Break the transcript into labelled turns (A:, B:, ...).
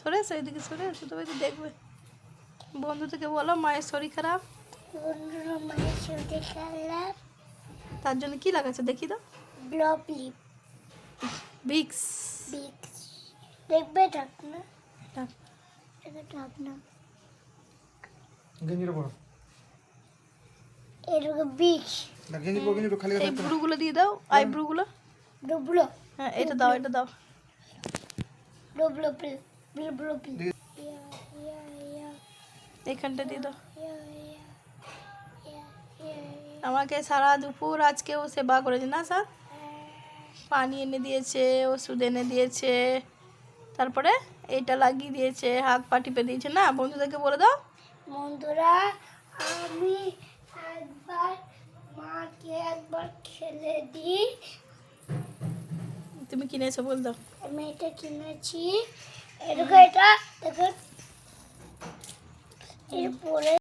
A: সরে এসো, এদিকে সরে এসো, তবে তো দেখবে। বন্ধু থেকে বলো মায়ের শরীর খারাপ,
B: বন্ধুরা মায়ের শরীর খারাপ,
A: তার জন্য কি লাগাচ্ছে দেখি দাও।
B: ব্লপ লিপ,
A: ভিক্স।
B: বিক্স, দেখবে ঢাকনা,
A: ঢাক।
B: এটা ঢাকনা,
C: গেঞ্জিটা পরো।
B: এরকম বিক্স,
C: না গেঞ্জি পরো, গেঞ্জি খালি
A: এই ব্রুগুলো দিয়ে দাও, আইব্রুগুলো।
B: ডুবলো,
A: হ্যাঁ এটা দাও, এটা দাও।
B: ডুবলো ব্লপ লিপ,
A: এইখানটা দিয়ে দাও। আমাকে সারা দুপুর আজকেও সেবা করেছে না স্যার, পানি এনে দিয়েছে, ওষুধ এনে দিয়েছে, তারপরে এইটা লাগিয়ে দিয়েছে, হাত পা টিপে দিয়েছে না। বন্ধুদেরকে বলে দাও।
B: বন্ধুরা আমি একবার মাকে একবার খেলে দিই,
A: তুমি কিনেছো বল দাও।
B: আমি এটা কিনেছি, এরকম এটা দেখুন এরপরে